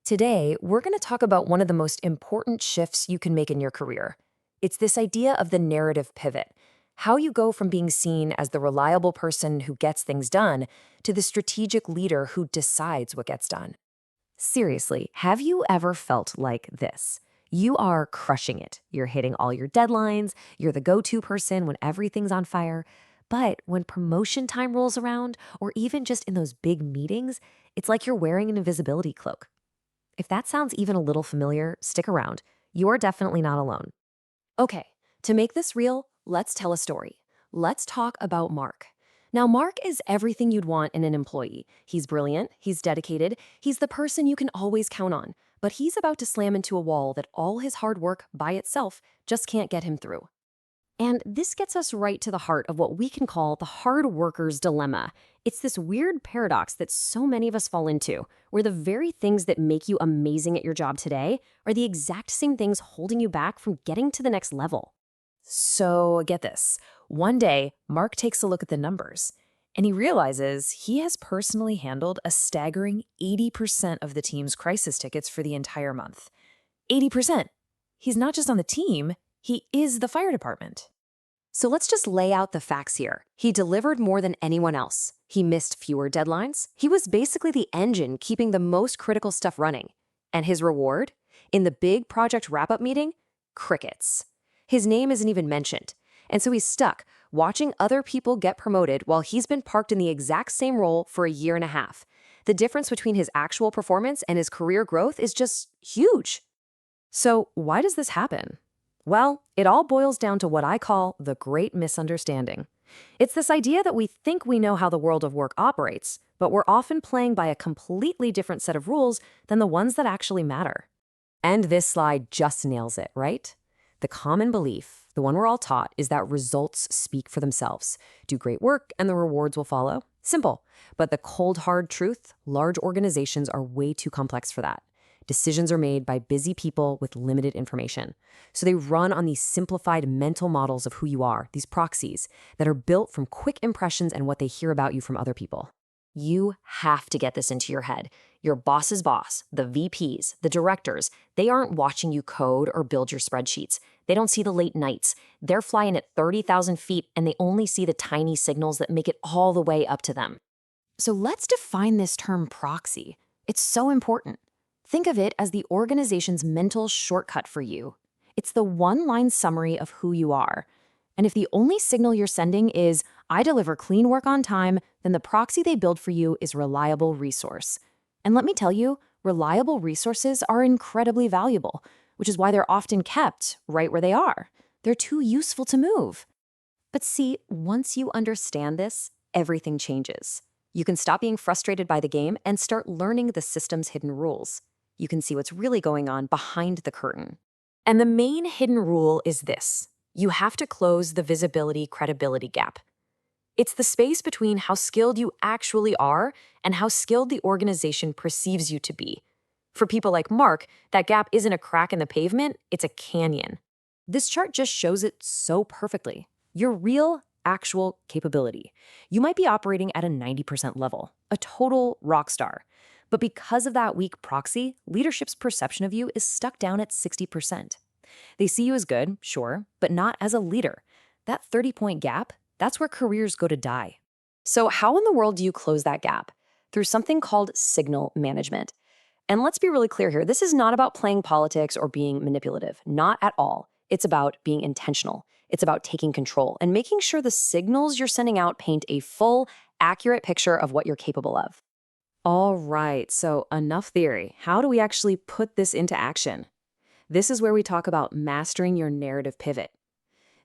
Today, we're going to talk about one of the most important shifts you can make in your career. It's this idea of the narrative pivot, how you go from being seen as the reliable person who gets things done to the strategic leader who decides what gets done. Seriously, have you ever felt like this? You are crushing it. You're hitting all your deadlines, you're the go-to person when everything's on fire. But when promotion time rolls around, or even just in those big meetings, it's like you're wearing an invisibility cloak. If that sounds even a little familiar, stick around. You're definitely not alone. Okay, to make this real, let's tell a story. Let's talk about Mark. Now, Mark is everything you'd want in an employee. He's brilliant, he's dedicated, he's the person you can always count on. But he's about to slam into a wall that all his hard work by itself just can't get him through. And this gets us right to the heart of what we can call the hard worker's dilemma. It's this weird paradox that so many of us fall into, where the very things that make you amazing at your job today are the exact same things holding you back from getting to the next level. So get this. One day, Mark takes a look at the numbers, and he realizes he has personally handled a staggering 80% of the team's crisis tickets for the entire month. 80%. He's not just on the team, he is the fire department. So let's just lay out the facts here. He delivered more than anyone else. He missed fewer deadlines. He was basically the engine keeping the most critical stuff running. And his reward? In the big project wrap-up meeting? Crickets. His name isn't even mentioned. And so he's stuck, watching other people get promoted while he's been parked in the exact same role for a year and a half. The difference between his actual performance and his career growth is just huge. So why does this happen? Well, it all boils down to what I call the great misunderstanding. It's this idea that we think we know how the world of work operates, but we're often playing by a completely different set of rules than the ones that actually matter. And this slide just nails it, right? The common belief, the one we're all taught, is that results speak for themselves. Do great work and the rewards will follow. Simple. But the cold, hard truth, large organizations are way too complex for that. Decisions are made by busy people with limited information. So they run on these simplified mental models of who you are, these proxies, that are built from quick impressions and what they hear about you from other people. You have to get this into your head. Your boss's boss, the VPs, the directors, they aren't watching you code or build your spreadsheets. They don't see the late nights. They're flying at 30,000 feet and they only see the tiny signals that make it all the way up to them. So let's define this term proxy. It's so important. Think of it as the organization's mental shortcut for you. It's the one-line summary of who you are. And if the only signal you're sending is, I deliver clean work on time, then the proxy they build for you is reliable resource. And let me tell you, reliable resources are incredibly valuable, which is why they're often kept right where they are. They're too useful to move. But see, once you understand this, everything changes. You can stop being frustrated by the game and start learning the system's hidden rules. You can see what's really going on behind the curtain. And the main hidden rule is this. You have to close the visibility-credibility gap. It's the space between how skilled you actually are and how skilled the organization perceives you to be. For people like Mark, that gap isn't a crack in the pavement, it's a canyon. This chart just shows it so perfectly. Your real, actual capability. You might be operating at a 90% level, a total rock star. But because of that weak proxy, leadership's perception of you is stuck down at 60%. They see you as good, sure, but not as a leader. That 30-point gap, that's where careers go to die. So how in the world do you close that gap? Through something called signal management. And let's be really clear here, this is not about playing politics or being manipulative, not at all. It's about being intentional. It's about taking control and making sure the signals you're sending out paint a full, accurate picture of what you're capable of. All right, so enough theory. How do we actually put this into action? This is where we talk about mastering your narrative pivot.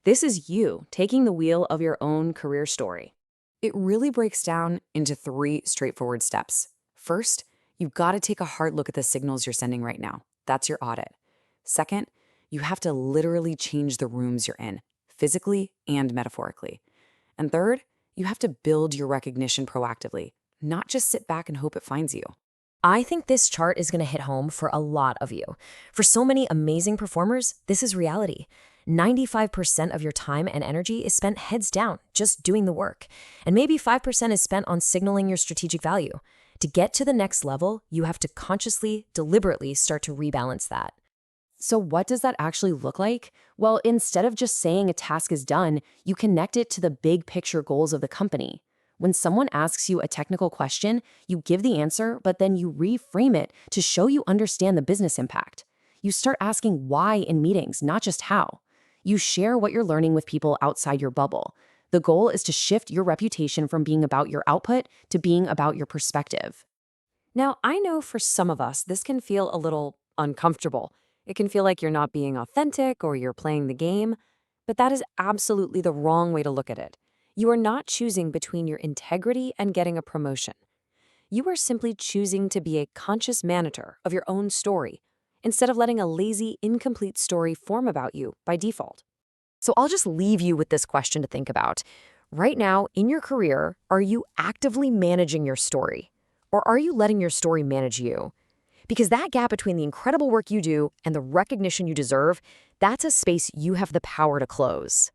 This is you taking the wheel of your own career story. It really breaks down into 3 straightforward steps. First, you've got to take a hard look at the signals you're sending right now. That's your audit. Second, you have to literally change the rooms you're in, physically and metaphorically. And third, you have to build your recognition proactively, not just sit back and hope it finds you. I think this chart is going to hit home for a lot of you. For so many amazing performers, this is reality. 95% of your time and energy is spent heads down, just doing the work. And maybe 5% is spent on signaling your strategic value. To get to the next level, you have to consciously, deliberately start to rebalance that. So, what does that actually look like? Well, instead of just saying a task is done, you connect it to the big picture goals of the company. When someone asks you a technical question, you give the answer, but then you reframe it to show you understand the business impact. You start asking why in meetings, not just how. You share what you're learning with people outside your bubble. The goal is to shift your reputation from being about your output to being about your perspective. Now, I know for some of us, this can feel a little uncomfortable. It can feel like you're not being authentic or you're playing the game, but that is absolutely the wrong way to look at it. You are not choosing between your integrity and getting a promotion. You are simply choosing to be a conscious manager of your own story instead of letting a lazy, incomplete story form about you by default. So I'll just leave you with this question to think about. Right now, in your career, are you actively managing your story? Or are you letting your story manage you? Because that gap between the incredible work you do and the recognition you deserve, that's a space you have the power to close.